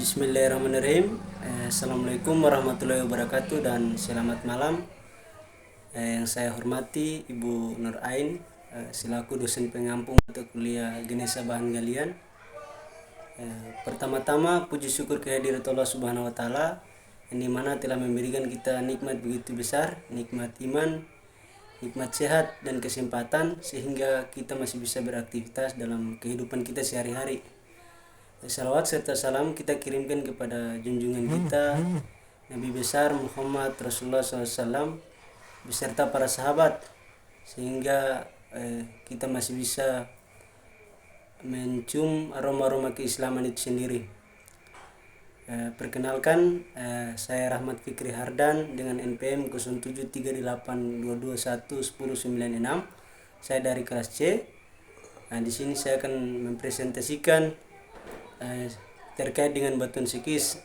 Bismillahirrahmanirrahim. Assalamualaikum warahmatullahi wabarakatuh dan selamat malam. Yang saya hormati Ibu Nur Ain, selaku dosen pengampung mata kuliah Genesa Bahan Galian. Pertama-tama puji syukur kehadirat Allah Subhanahu wa taala yang dimana telah memberikan kita nikmat begitu besar, nikmat iman, nikmat sehat dan kesempatan sehingga kita masih bisa beraktivitas dalam kehidupan kita sehari-hari. Salawat serta salam kita kirimkan kepada junjungan kita Nabi besar Muhammad Rasulullah SAW beserta para sahabat sehingga kita masih bisa mencium aroma-aroma keislaman itu sendiri. Perkenalkan, saya Rahmat Fikri Hardan dengan NPM 073822110996. Saya dari kelas C. Di sini saya akan mempresentasikan terkait dengan batuan psikis.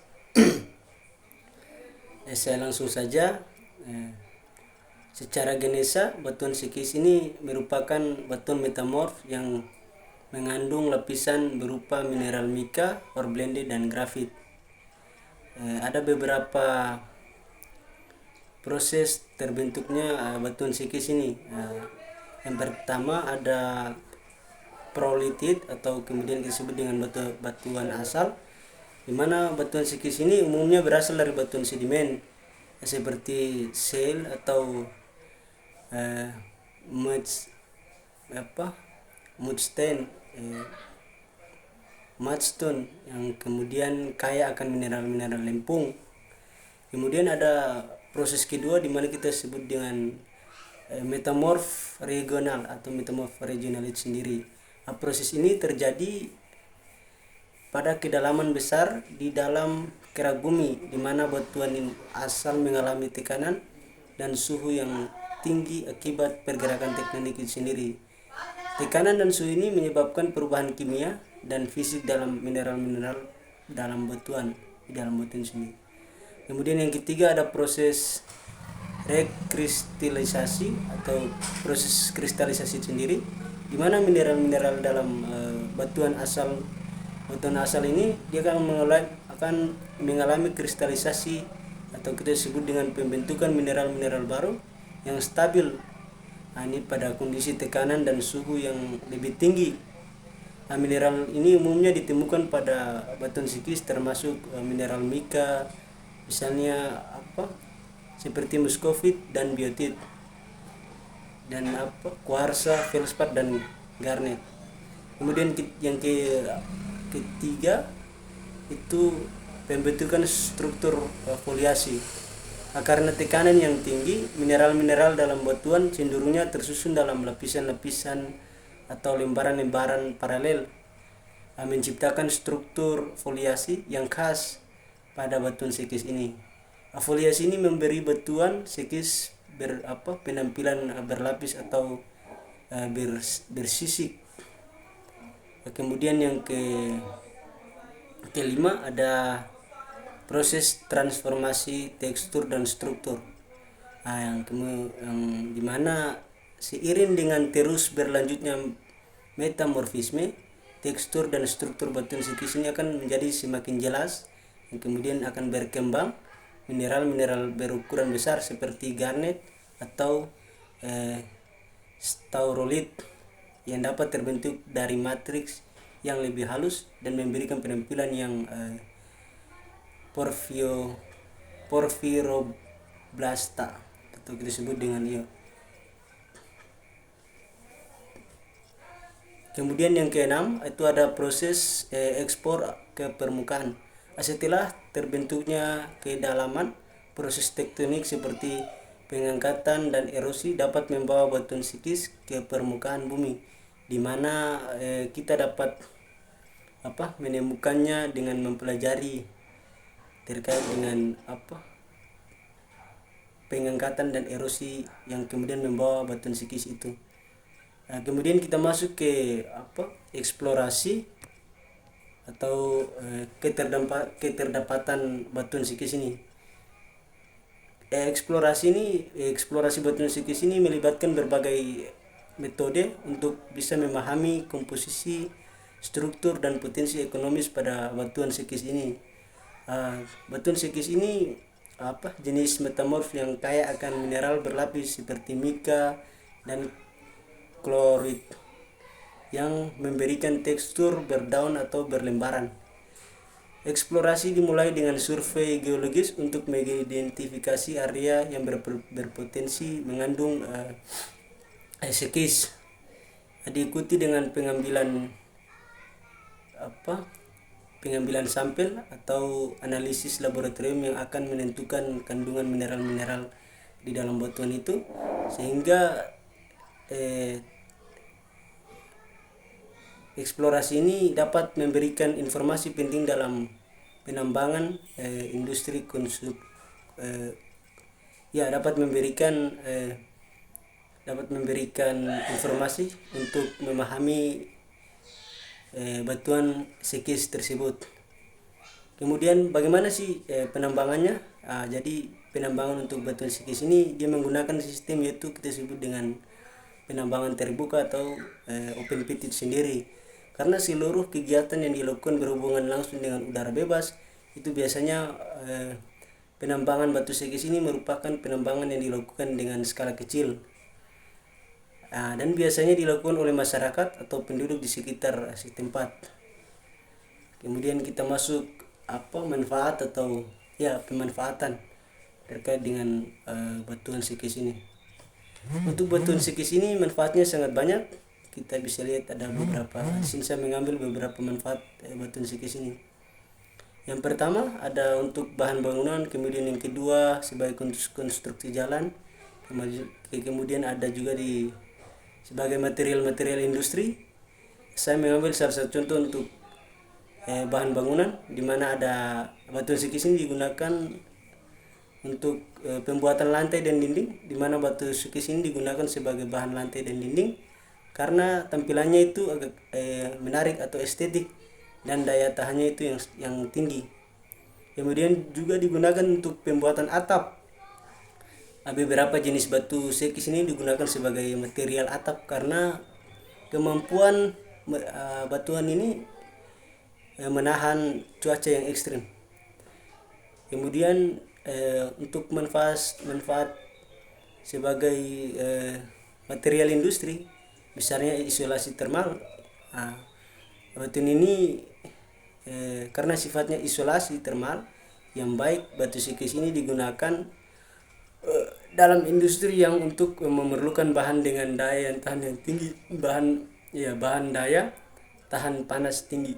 Saya langsung saja. Secara genesa, batuan psikis ini merupakan batuan metamorf yang mengandung lapisan berupa mineral mika, hornblende, dan grafit. Ada beberapa proses terbentuknya batuan psikis ini. Yang pertama ada prolitit atau kemudian disebut dengan batuan asal, di mana batuan psikis ini umumnya berasal dari batuan sedimen seperti shale atau mudstone yang kemudian kaya akan mineral-mineral lempung. Kemudian ada proses kedua di mana kita sebut dengan metamorf regional atau metamorf regional itu sendiri. Proses ini terjadi pada kedalaman besar di dalam kerak bumi, di mana batuan asal mengalami tekanan dan suhu yang tinggi akibat pergerakan tektonik itu sendiri. Tekanan dan suhu ini menyebabkan perubahan kimia dan fisik dalam mineral-mineral dalam batuan sendiri. Kemudian yang ketiga ada proses rekristalisasi atau proses kristalisasi sendiri, di mana mineral-mineral dalam batuan asal ini dia akan mengalami kristalisasi atau kita sebut dengan pembentukan mineral-mineral baru yang stabil. Ini pada kondisi tekanan dan suhu yang lebih tinggi. Mineral ini umumnya ditemukan pada batuan psikis termasuk mineral mika, misalnya seperti muskovit dan biotit, dan kuarsa, feldspat, dan garnet. Kemudian yang ketiga itu pembentukan struktur foliasi. Karena tekanan yang tinggi, mineral-mineral dalam batuan cenderungnya tersusun dalam lapisan-lapisan atau lembaran-lembaran paralel, menciptakan struktur foliasi yang khas pada batuan psikis ini. Foliasi ini memberi batuan psikis penampilan berlapis atau bersisik. Kemudian yang kelima ada proses transformasi tekstur dan struktur, yang dimana seiring dengan terus berlanjutnya metamorfisme, tekstur dan struktur batuan psikis ini akan menjadi semakin jelas, yang kemudian akan berkembang mineral-mineral berukuran besar seperti garnet atau staurolit yang dapat terbentuk dari matriks yang lebih halus dan memberikan penampilan yang porfiroblasta atau kita sebut dengan Kemudian yang keenam itu ada proses ekspor ke permukaan. Setelah terbentuknya kedalaman, proses tektonik seperti pengangkatan dan erosi dapat membawa batuan psikis ke permukaan bumi, di mana kita dapat menemukannya dengan mempelajari terkait dengan pengangkatan dan erosi yang kemudian membawa batuan psikis itu. Kemudian kita masuk ke eksplorasi atau keterdapatan batuan psikis ini. Eksplorasi batuan psikis ini melibatkan berbagai metode untuk bisa memahami komposisi, struktur, dan potensi ekonomis pada batuan psikis ini. Batuan sekis ini jenis metamorf yang kaya akan mineral berlapis seperti mika dan klorit yang memberikan tekstur berdaun atau berlembaran. Eksplorasi dimulai dengan survei geologis untuk mengidentifikasi area yang berpotensi mengandung sekis. Diikuti dengan pengambilan sampel atau analisis laboratorium yang akan menentukan kandungan mineral-mineral di dalam batuan itu, sehingga eksplorasi ini dapat memberikan informasi penting dalam penambangan industri dapat memberikan informasi untuk memahami batuan sekis tersebut. Kemudian bagaimana sih penambangannya? Jadi penambangan untuk batuan sekis ini dia menggunakan sistem yaitu kita sebut dengan penambangan terbuka atau open pit itu sendiri. Karena seluruh kegiatan yang dilakukan berhubungan langsung dengan udara bebas, itu biasanya penambangan batu sekis ini merupakan penambangan yang dilakukan dengan skala kecil. Dan biasanya dilakukan oleh masyarakat atau penduduk di sekitar setempat. Kemudian kita masuk manfaat atau pemanfaatan terkait dengan batuan sekis ini. Untuk batuan sekis ini manfaatnya sangat banyak. Kita bisa lihat ada beberapa. Sini saya mengambil beberapa manfaat batuan sekis ini. Yang pertama ada untuk bahan bangunan, kemudian yang kedua sebagai konstruksi jalan, kemudian ada juga sebagai material industri. Saya mengambil salah satu contoh untuk bahan bangunan, di mana ada batuan sekis ini digunakan untuk pembuatan lantai dan dinding, di mana batu sekis ini digunakan sebagai bahan lantai dan dinding karena tampilannya itu agak menarik atau estetik dan daya tahannya itu yang tinggi. Kemudian juga digunakan untuk pembuatan atap. Beberapa jenis batu sekis ini digunakan sebagai material atap karena kemampuan batuan ini menahan cuaca yang ekstrim. Kemudian untuk manfaat sebagai material industri, misalnya isolasi termal. Batuan ini karena sifatnya isolasi termal yang baik, batu sekis ini digunakan dalam industri yang untuk memerlukan bahan dengan daya tahan yang tinggi, bahan daya tahan panas tinggi.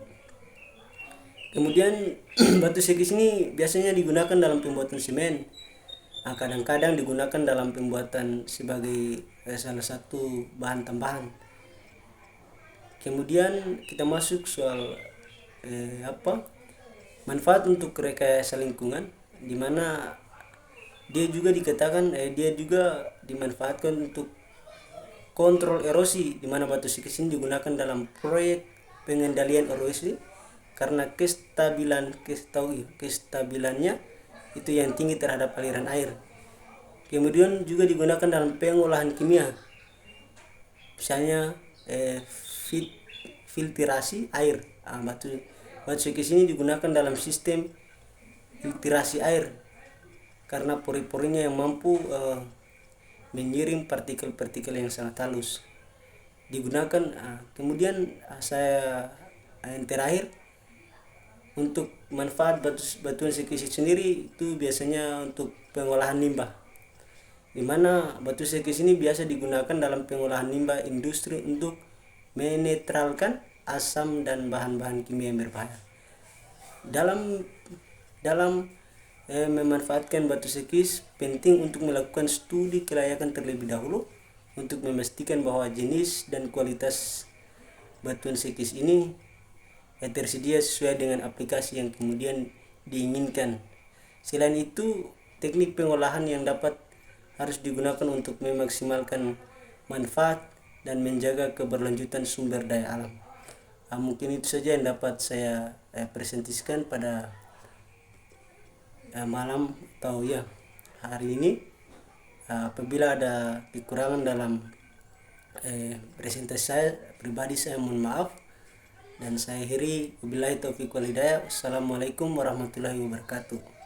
Kemudian batu sekis ini biasanya digunakan dalam pembuatan semen. Kadang-kadang digunakan dalam pembuatan sebagai salah satu bahan tambahan. Kemudian kita masuk soal manfaat untuk rekayasa lingkungan, di mana dia juga dikatakan dia juga dimanfaatkan untuk kontrol erosi, di mana batu sekis ini digunakan dalam proyek pengendalian erosi karena kestabilannya itu yang tinggi terhadap aliran air. Kemudian juga digunakan dalam pengolahan kimia, misalnya filtrasi air. Batu sekis ini digunakan dalam sistem filtrasi air karena pori-porinya yang mampu mengirim partikel-partikel yang sangat halus digunakan. Kemudian yang terakhir, untuk manfaat batuan sekis sendiri itu biasanya untuk pengolahan limbah, di mana batu sekis ini biasa digunakan dalam pengolahan limbah industri untuk menetralkan asam dan bahan-bahan kimia yang berbahaya. Dalam memanfaatkan batu sekis, penting untuk melakukan studi kelayakan terlebih dahulu untuk memastikan bahwa jenis dan kualitas batuan sekis ini tersedia sesuai dengan aplikasi yang kemudian diinginkan. Selain itu, teknik pengolahan yang harus digunakan untuk memaksimalkan manfaat dan menjaga keberlanjutan sumber daya alam. Mungkin itu saja yang dapat saya presentasikan pada malam atau hari ini. Apabila ada kekurangan dalam presentasi saya pribadi, saya mohon maaf. Dan saya akhiri, wabillahi taufiq wal hidayah. Wassalamualaikum warahmatullahi wabarakatuh.